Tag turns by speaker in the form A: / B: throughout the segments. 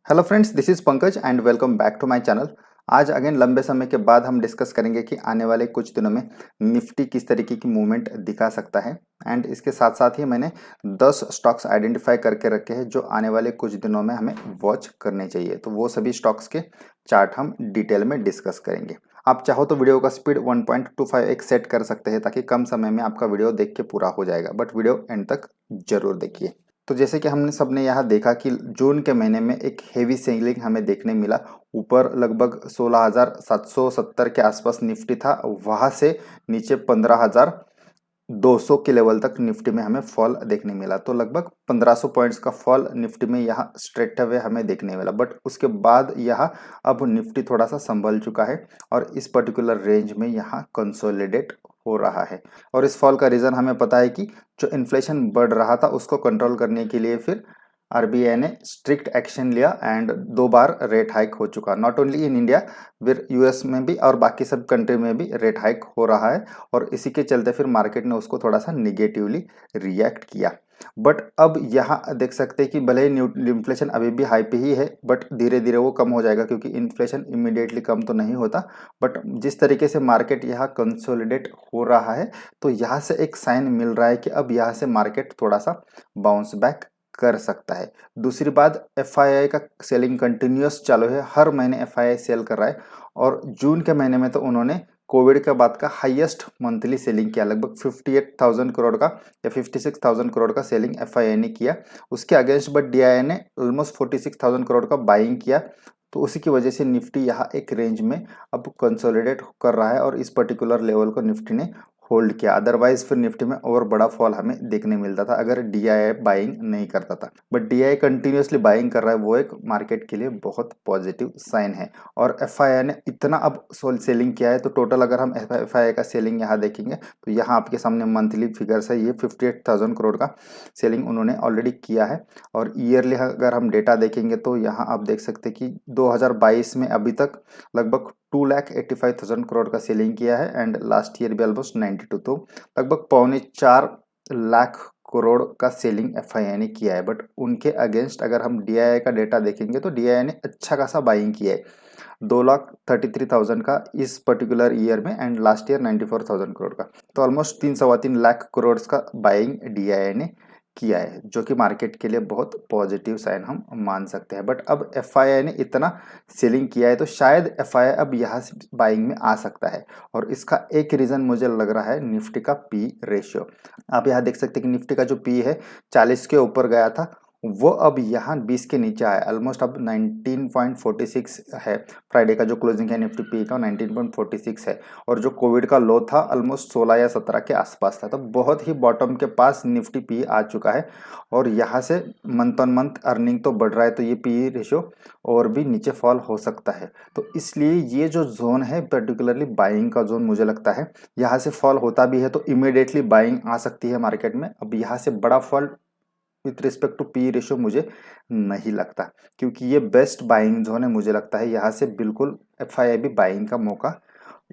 A: Hello friends, this is Pankaj and welcome back to my channel. आज again लंबे समय के बाद हम डिस्कस करेंगे कि आने वाले कुछ दिनों में निफ्टी किस तरीके की मूवमेंट दिखा सकता है। एंड इसके साथ साथ ही मैंने 10 स्टॉक्स आइडेंटिफाई करके रखे हैं जो आने वाले कुछ दिनों में हमें वॉच करने चाहिए। तो वो सभी स्टॉक्स के चार्ट हम डिटेल में डिस्कस करेंगे। आप चाहो तो वीडियो का स्पीड 1.25x सेट कर सकते हैं ताकि कम समय में आपका वीडियो देख के पूरा हो जाएगा, बट वीडियो एंड तक जरूर देखिए। तो जैसे कि हमने सबने यहाँ देखा कि जून के महीने में एक हेवी सेलिंग हमें देखने मिला। ऊपर लगभग 16,770 के आसपास निफ्टी था, वहां से नीचे 15,200 के लेवल तक निफ्टी में हमें फॉल देखने मिला। तो लगभग 1500 पॉइंट्स का फॉल निफ्टी में यहाँ स्ट्रेट अवे हमें देखने मिला। बट उसके बाद यहाँ अब निफ्टी थोड़ा सा संभल चुका है और इस पर्टिकुलर रेंज में यहाँ कंसोलिडेट हो रहा है। और इस फॉल का रीजन हमें पता है कि जो इन्फ्लेशन बढ़ रहा था उसको कंट्रोल करने के लिए फिर आरबीआई ने स्ट्रिक्ट एक्शन लिया एंड 2 बार रेट हाइक हो चुका, नॉट ओनली इन इंडिया, फिर यूएस में भी और बाकी सब कंट्री में भी रेट हाइक हो रहा है। और इसी के चलते फिर मार्केट ने उसको थोड़ा सा निगेटिवली रिएक्ट किया। बट अब यहाँ देख सकते हैं कि भले ही इन्फ्लेशन अभी भी हाई पे ही है, बट धीरे धीरे वो कम हो जाएगा क्योंकि इन्फ्लेशन इमिडिएटली कम तो नहीं होता। बट जिस तरीके से मार्केट यहाँ कंसोलिडेट हो रहा है, तो यहाँ से एक साइन मिल रहा है कि अब यहाँ से मार्केट थोड़ा सा बाउंस बैक कर सकता है। दूसरी बात, एफआईआई का सेलिंग कंटिन्यूअस चालू है, हर महीने एफआईआई सेल कर रहा है। और जून के महीने में तो उन्होंने कोविड के बाद का हाईएस्ट मंथली सेलिंग किया, लगभग 58,000 करोड़ का या 56,000 करोड़ का सेलिंग एफआईआई ने किया। उसके अगेंस्ट बट डीआईआई ने ऑलमोस्ट 46,000 करोड़ का बाइंग किया। तो उसी की वजह से निफ्टी यहाँ एक रेंज में अब कंसोलिडेट कर रहा है और इस पर्टिकुलर लेवल को निफ्टी ने होल्ड किया। अदरवाइज फिर निफ्टी में और बड़ा फॉल हमें देखने मिलता था अगर डीआईआई बाइंग नहीं करता था। बट डीआईआई कंटिन्यूअसली बाइंग कर रहा है, वो एक मार्केट के लिए बहुत पॉजिटिव साइन है। और एफआईआई ने इतना अब सेलिंग किया है, तो टोटल अगर हम एफआईआई का सेलिंग यहाँ देखेंगे तो यहाँ आपके सामने मंथली फिगर्स है, ये 58,000 करोड़ का सेलिंग उन्होंने ऑलरेडी किया है। और ईयरली अगर हम डेटा देखेंगे तो यहाँ आप देख सकते हैं कि 2022 में अभी तक लगभग 2,85,000 करोड़ का सेलिंग किया है एंड लास्ट ईयर भी ऑलमोस्ट 92, तो लगभग 3.25 लाख करोड़ का सेलिंग एफआईआई ने किया है। बट उनके अगेंस्ट अगर हम डीआईआई का डेटा देखेंगे तो डीआईआई ने अच्छा खासा बाइंग किया है, 2,33,000 का इस पर्टिकुलर ईयर में एंड लास्ट ईयर 94,000 करोड़ का। तो ऑलमोस्ट 3 सवा 3 लाख करोड़ का बाइंग डीआईआई ने किया है, जो कि मार्केट के लिए बहुत पॉजिटिव साइन हम मान सकते हैं। बट अब एफआईआई ने इतना सेलिंग किया है तो शायद एफआईआई अब यहाँ से बाइंग में आ सकता है। और इसका एक रीजन मुझे लग रहा है निफ्टी का पी रेशियो। आप यहाँ देख सकते हैं कि निफ्टी का जो पी है 40 के ऊपर गया था, वो अब यहाँ 20 के नीचे आया, ऑलमोस्ट अब 19.46 है। फ्राइडे का जो क्लोजिंग है निफ्टी पी का 19.46 है। और जो कोविड का लो था ऑलमोस्ट 16 या 17 के आसपास था, तो बहुत ही बॉटम के पास निफ्टी पी आ चुका है। और यहाँ से मंथ ऑन मंथ अर्निंग तो बढ़ रहा है, तो ये पी रेशियो और भी नीचे फॉल हो सकता है। तो इसलिए ये जो जोन है पर्टिकुलरली बाइंग का जोन मुझे लगता है, यहाँ से फॉल होता भी है तो इमिडिएटली बाइंग आ सकती है मार्केट में। अब यहाँ से बड़ा fall with respect to P ratio मुझे नहीं लगता, क्योंकि ये बेस्ट बाइंग जोन है। मुझे लगता है यहाँ से बिल्कुल एफआईआई भी बाइंग का मौका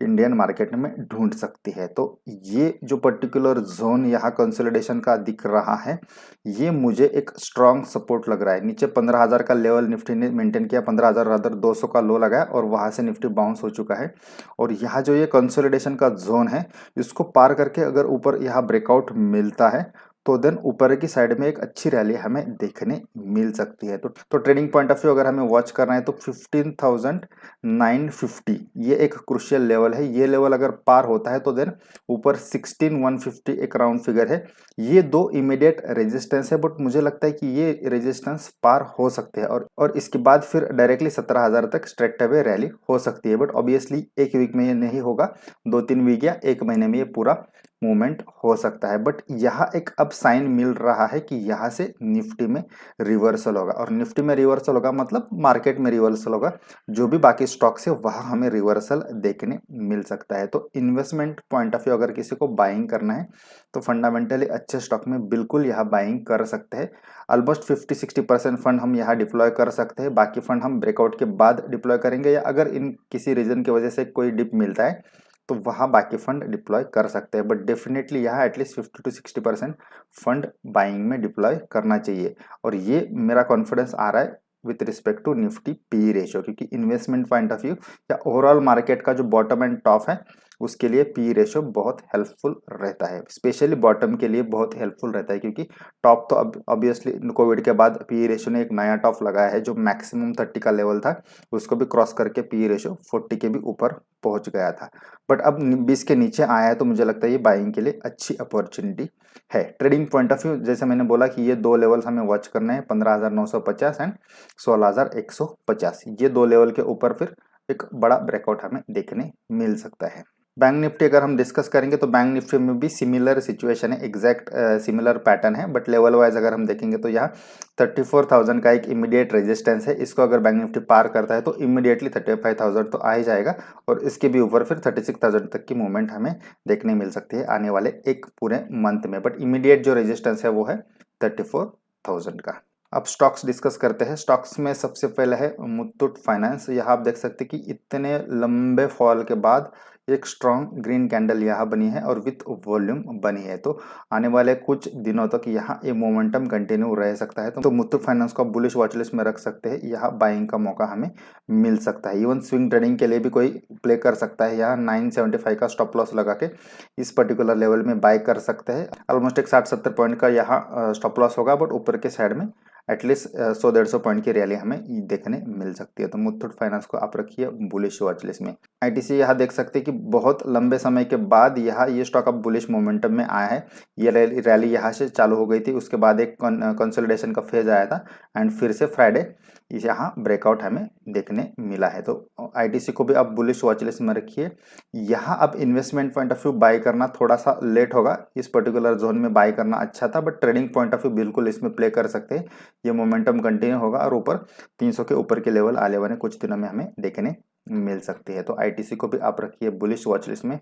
A: इंडियन मार्केट में ढूंढ सकती है। तो ये जो पर्टिकुलर जोन यहाँ कंसोलिडेशन का दिख रहा है, ये मुझे एक स्ट्रॉन्ग सपोर्ट लग रहा है। नीचे 15,000 का लेवल निफ्टी ने मेंटेन किया, 15,200 का लो लगाया और वहां से निफ्टी बाउंस हो चुका है। और यहाँ जो ये कंसोलिडेशन का जोन है, इसको पार करके अगर ऊपर यहाँ ब्रेकआउट मिलता है तो देन ऊपर की साइड में एक अच्छी रैली हमें देखने मिल सकती है। तो ट्रेडिंग पॉइंट ऑफ व्यू अगर हमें वॉच करना है तो 15,950 ये एक क्रुशियल लेवल है। ये लेवल अगर पार होता है तो देन ऊपर 16,150 एक राउंड फिगर है। ये दो इमीडिएट रेजिस्टेंस है, बट मुझे लगता है कि ये रेजिस्टेंस पार हो सकते हैं और इसके बाद फिर डायरेक्टली 17,000 तक स्ट्रेट अवे रैली हो सकती है। बट ऑब्वियसली एक वीक में ये नहीं होगा, 2-3 वीक या एक महीने में ये पूरा मूवमेंट हो सकता है। बट यहाँ एक अब साइन मिल रहा है कि यहाँ से निफ्टी में रिवर्सल होगा, और निफ्टी में रिवर्सल होगा मतलब मार्केट में रिवर्सल होगा। जो भी बाकी स्टॉक्स है वहाँ हमें रिवर्सल देखने मिल सकता है। तो इन्वेस्टमेंट पॉइंट ऑफ व्यू अगर किसी को बाइंग करना है तो फंडामेंटली अच्छे स्टॉक में बिल्कुल यहाँ बाइंग कर सकते हैं। ऑलमोस्ट 50-60% फंड हम यहाँ डिप्लॉय कर सकते हैं, बाकी फंड हम ब्रेकआउट के बाद डिप्लॉय करेंगे, या अगर इन किसी रीजन की वजह से कोई डिप मिलता है तो वहाँ बाकी फंड डिप्लॉय कर सकते हैं। बट डेफिनेटली यहाँ एटलीस्ट 50-60% फंड बाइंग में डिप्लॉय करना चाहिए। और ये मेरा कॉन्फिडेंस आ रहा है with respect to Nifty P ratio, क्योंकि इन्वेस्टमेंट पॉइंट ऑफ व्यू या ओवरऑल मार्केट का जो बॉटम एंड टॉप है उसके लिए पी रेशियो बहुत हेल्पफुल रहता है, स्पेशली बॉटम के लिए बहुत हेल्पफुल रहता है, क्योंकि टॉप तो अब ऑब्वियसली कोविड के बाद पी रेशियो ने एक नया टॉप लगाया है जो मैक्सिमम 30 का लेवल था, उसको भी क्रॉस करके पी रेशियो 40 के भी ऊपर पहुंच गया था, बट अब 20 के नीचे आया है, तो मुझे लगता है ये बाइंग के लिए अच्छी अपॉर्चुनिटी है। ट्रेडिंग पॉइंट ऑफ व्यू जैसे मैंने बोला कि ये दो लेवल्स हमें वॉच करने हैं, 15,950 एंड 16,150, ये दो लेवल के ऊपर फिर एक बड़ा ब्रेकआउट हमें देखने मिल सकता है। बैंक निफ्टी अगर हम डिस्कस करेंगे तो बैंक निफ्टी में भी सिमिलर सिचुएशन है, एग्जैक्ट सिमिलर पैटर्न है, बट लेवल वाइज अगर हम देखेंगे तो यहाँ 34,000 का एक इमीडिएट रेजिस्टेंस है, इसको अगर बैंक निफ्टी पार करता है तो इमीडिएटली 35,000 तो आ ही जाएगा, और इसके भी ऊपर फिर 36,000 तक की मूवमेंट हमें देखने मिल सकती है आने वाले एक पूरे मंथ में, बट इमीडिएट जो रेजिस्टेंस है वो है 34,000 का। अब स्टॉक्स डिस्कस करते हैं। स्टॉक्स में सबसे पहले है मुथूट फाइनेंस। यहाँ आप देख सकते हैं कि इतने लंबे फॉल के बाद एक स्ट्रॉन्ग ग्रीन कैंडल यहाँ बनी है और विथ वॉल्यूम बनी है, तो आने वाले कुछ दिनों तक यहाँ ये मोमेंटम कंटिन्यू रह सकता है, तो मुथूट फाइनेंस को आप बुलिश वॉचलिस्ट में रख सकते हैं, यहाँ बाइंग का मौका हमें मिल सकता है। इवन स्विंग ट्रेडिंग के लिए भी कोई प्ले कर सकता है, यहाँ 975 का स्टॉप लॉस लगा के इस पर्टिकुलर लेवल में बाय कर सकते हैं। ऑलमोस्ट एक 60-70 पॉइंट का यहाँ स्टॉप लॉस होगा, बट ऊपर के साइड में एटलीस्ट 100-150 पॉइंट की रैली हमें देखने मिल सकती है, तो मुथूट फाइनेंस को आप रखिए बुलिश वॉचलिस्ट में। आईटीसी यहाँ देख सकते हैं कि बहुत लंबे समय के बाद यहाँ ये स्टॉक अब बुलिश मोमेंटम में आया है। ये रैली यहाँ से चालू हो गई थी, उसके बाद एक कंसोलिडेशन का फेज आया था एंड फिर से फ्राइडे यहाँ ब्रेकआउट हमें देखने मिला है, तो आईटीसी को भी आप बुलिश वॉचलिस्ट में रखिए। यहाँ अब investment point of view bye करना थोड़ा सा लेट होगा, इस पर्टिकुलर जोन में बाय करना अच्छा था, but trading point of view बिल्कुल इसमें प्ले कर सकते हैं। ये मोमेंटम कंटिन्यू होगा और ऊपर 300 के ऊपर के लेवल आने वाले कुछ दिनों में हमें देखने मिल सकती है, तो आईटीसी को भी आप रखिए बुलिश वॉचलिस्ट में।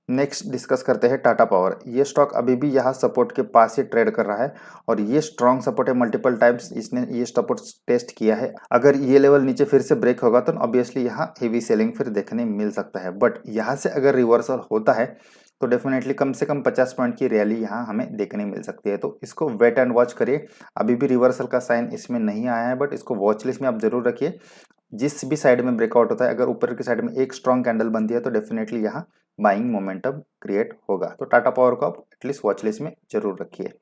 A: नेक्स्ट डिस्कस करते हैं टाटा पावर। ये स्टॉक अभी भी यहाँ सपोर्ट के पास ही ट्रेड कर रहा है और ये स्ट्रॉन्ग सपोर्ट है, मल्टीपल टाइम्स इसने ये सपोर्ट टेस्ट किया है। अगर ये लेवल नीचे फिर से ब्रेक होगा तो ऑब्वियसली यहाँ हेवी सेलिंग फिर देखने मिल सकता है, बट यहाँ से अगर रिवर्सल होता है तो डेफिनेटली कम से कम 50 पॉइंट की रैली यहाँ हमें देखने मिल सकती है, तो इसको वेट एंड वॉच करिए। अभी भी रिवर्सल का साइन इसमें नहीं आया है, बट इसको वॉच लिस्ट में आप जरूर रखिए। जिस भी साइड में ब्रेकआउट होता है, अगर ऊपर की साइड में एक स्ट्रॉन्ग कैंडल बनती है तो डेफिनेटली यहाँ बाइंग मोमेंटम क्रिएट होगा, तो टाटा पावर को आप एटलीस्ट वॉच लिस्ट में जरूर रखिए।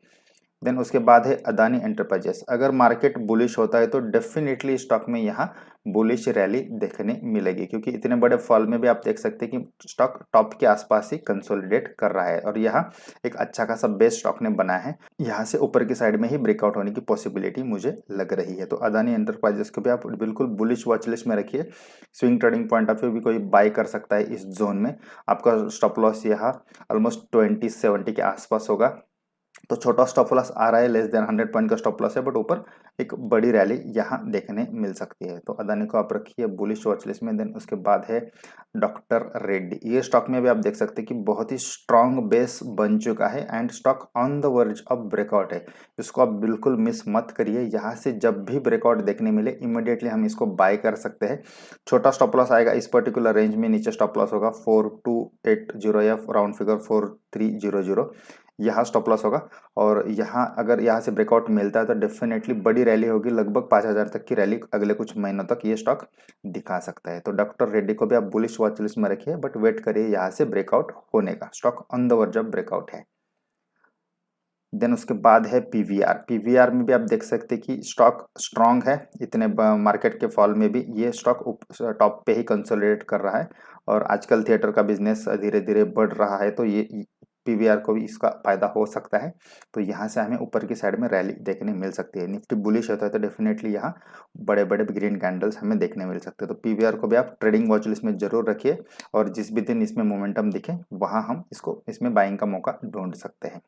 A: देन उसके बाद है अदानी एंटरप्राइजेस। अगर मार्केट बुलिश होता है तो डेफिनेटली स्टॉक में यहाँ बुलिश रैली देखने मिलेगी, क्योंकि इतने बड़े फॉल में भी आप देख सकते हैं कि स्टॉक टॉप के आसपास ही कंसोलिडेट कर रहा है और यहाँ एक अच्छा खासा बेस स्टॉक ने बना है। यहाँ से ऊपर की साइड में ही ब्रेकआउट होने की पॉसिबिलिटी मुझे लग रही है, तो अदानी एंटरप्राइजेस को भी आप बिल्कुल बुलिश वॉचलिस्ट में रखिए। Swing trading point of view भी कोई बाय कर सकता है इस जोन में। आपका स्टॉप लॉस यहाँ ऑलमोस्ट 2070 के आसपास होगा, तो छोटा स्टॉप लॉस आ रहा है, लेस देन 100 पॉइंट का स्टॉप लॉस है, बट ऊपर एक बड़ी रैली यहाँ देखने मिल सकती है, तो अदानी को आप रखिए बुलिश वॉच लिस्ट में। देन उसके बाद है डॉक्टर रेड्डी। ये स्टॉक में भी आप देख सकते हैं कि बहुत ही स्ट्रॉन्ग बेस बन चुका है and stock on the verge of breakout है, इसको आप बिल्कुल मिस मत करिए। यहाँ से जब भी ब्रेकआउट देखने मिले इमीडिएटली हम इसको बाय कर सकते हैं। छोटा स्टॉप लॉस आएगा इस पर्टिकुलर रेंज में, नीचे स्टॉप लॉस होगा 4280 या राउंड फिगर 4300, यहाँ स्टॉप लॉस होगा, और यहाँ अगर यहाँ से ब्रेकआउट मिलता है तो डेफिनेटली बड़ी रैली होगी, लगभग 5000 तक की रैली अगले कुछ महीनों तक ये स्टॉक दिखा सकता है, तो डॉक्टर रेड्डी को भी आप बुलिश वॉच लिस्ट में रखिए, बट वेट करिए यहाँ से ब्रेकआउट होने का। Stock on the verge of breakout है। देन उसके बाद है पीवीआर। पीवीआर में भी आप देख सकते हैं कि स्टॉक स्ट्रांग है, इतने मार्केट के फॉल में भी ये स्टॉक टॉप पे ही कंसोलिडेट कर रहा है, और आजकल थिएटर का बिजनेस धीरे धीरे बढ़ रहा है, तो ये पीवीआर को भी इसका फायदा हो सकता है, तो यहाँ से हमें ऊपर की साइड में रैली देखने मिल सकती है। निफ्टी बुलिश होता है तो डेफिनेटली यहाँ बड़े बड़े ग्रीन कैंडल्स हमें देखने मिल सकते हैं, तो पीवीआर को भी आप ट्रेडिंग वॉच लिस्ट में जरूर रखिए, और जिस भी दिन इसमें मोमेंटम दिखे वहाँ हम इसमें बाइंग का मौका ढूंढ सकते हैं।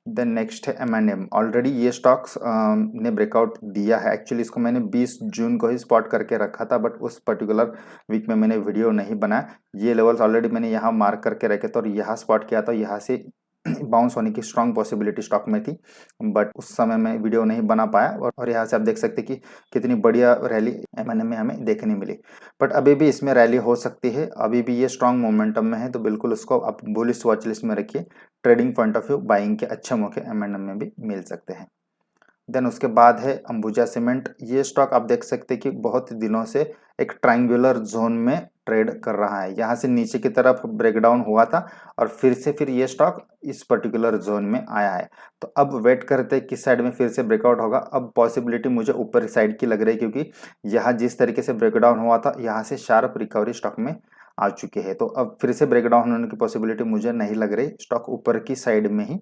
A: देन नेक्स्ट है M&M। ऑलरेडी ये स्टॉक्स ने ब्रेकआउट दिया है, एक्चुअली इसको मैंने 20 जून को ही स्पॉट करके रखा था, बट उस पर्टिकुलर वीक में मैंने वीडियो नहीं बनाया। ये लेवल्स ऑलरेडी मैंने यहाँ मार्क करके रखे थे और यहाँ स्पॉट किया था, यहाँ से बाउंस होने की स्ट्रांग पॉसिबिलिटी स्टॉक में थी, बट उस समय मैं वीडियो नहीं बना पाया, और यहाँ से आप देख सकते कि कितनी बढ़िया रैली M&M में हमें देखने मिली, बट अभी भी इसमें रैली हो सकती है, अभी भी ये स्ट्रांग मोमेंटम में है, तो बिल्कुल उसको आप बुलिश वॉच लिस्ट में रखिए। Trading point of view buying के अच्छे मौके M&M में भी मिल सकते हैं। देन उसके बाद है अंबुजा सीमेंट। ये स्टॉक आप देख सकते हैं कि बहुत दिनों से एक ट्रायंगुलर जोन में ट्रेड कर रहा है। यहाँ से नीचे की तरफ ब्रेकडाउन हुआ था और फिर ये स्टॉक इस पर्टिकुलर जोन में आया है। तो अब वेट करते हैं किस साइड में फिर से ब्रेकआउट होगा। अब पॉसिबिलिटी मुझे ऊपर साइड की लग रही है, क्योंकि यहाँ जिस तरीके से ब्रेकडाउन हुआ था यहाँ से शार्प रिकवरी स्टॉक में आ चुके हैं। तो अब फिर से ब्रेकडाउन होने की पॉसिबिलिटी मुझे नहीं लग रही। स्टॉक ऊपर की साइड में ही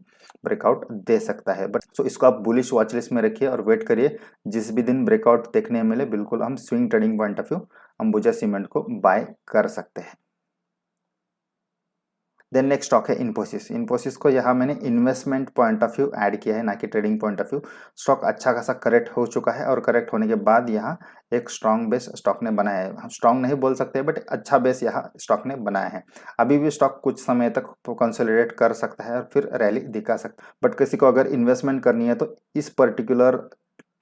A: ब्रेकआउट दे सकता है। बट सो इसको आप बुलिश वॉच लिस्ट में रखिए और वेट करिए, जिस भी दिन ब्रेकआउट देखने मिले बिल्कुल हम swing trading point of view Ambuja cement को बाय कर सकते हैं। देन नेक्स्ट स्टॉक है इन्फोसिस। इन्फोसिस को यहाँ मैंने investment point of view add किया है, ना कि trading point of view. Stock अच्छा खासा करेक्ट हो चुका है और करेक्ट होने के बाद यहाँ एक स्ट्रॉन्ग बेस स्टॉक ने बनाया है। हम स्ट्रॉन्ग नहीं बोल सकते बट अच्छा बेस यहाँ स्टॉक ने बनाया है। अभी भी स्टॉक कुछ समय तक कंसोलिडेट कर सकता है और फिर रैली दिखा सकता है। बट किसी को अगर इन्वेस्टमेंट करनी है तो इस पर्टिकुलर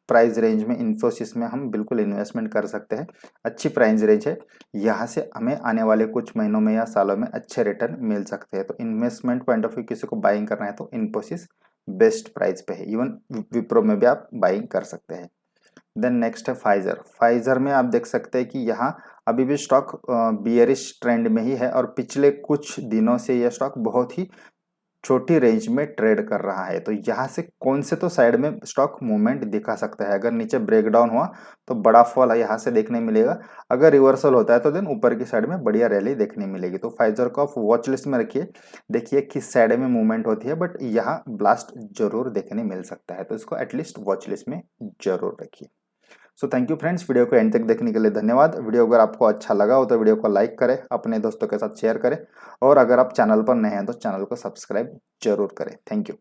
A: प्राइस रेंज में इन्फोसिस में हम बिल्कुल इन्वेस्टमेंट कर सकते हैं। अच्छी प्राइस रेंज है, यहाँ से हमें आने वाले कुछ महीनों में या सालों में अच्छे रिटर्न मिल सकते हैं। तो इन्वेस्टमेंट पॉइंट ऑफ व्यू किसी को बाइंग करना है तो इन्फोसिस बेस्ट प्राइस पे है। इवन विप्रो में भी आप बाइंग कर सकते हैं। देन नेक्स्ट है फाइजर। फाइजर में आप देख सकते हैं कि यहाँ अभी भी स्टॉक बियरिश ट्रेंड में ही है और पिछले कुछ दिनों से यह स्टॉक बहुत ही छोटी रेंज में ट्रेड कर रहा है। तो यहाँ से कौन से तो साइड में स्टॉक मूवमेंट दिखा सकता है। अगर नीचे ब्रेकडाउन हुआ तो बड़ा फॉल यहाँ से देखने मिलेगा। अगर रिवर्सल होता है तो देन ऊपर की साइड में बढ़िया रैली देखने मिलेगी। तो फाइजर को आप वॉच लिस्ट में रखिए, देखिए किस साइड में मूवमेंट होती है। बट यहाँ ब्लास्ट जरूर देखने मिल सकता है, तो इसको एटलीस्ट वॉच लिस्ट में जरूर रखिए। So thank you friends, video को एंड तक देखने के लिए धन्यवाद। वीडियो अगर आपको अच्छा लगा हो तो वीडियो को लाइक करें, अपने दोस्तों के साथ शेयर करें और अगर आप चैनल पर नए हैं तो चैनल को सब्सक्राइब जरूर करें। Thank you.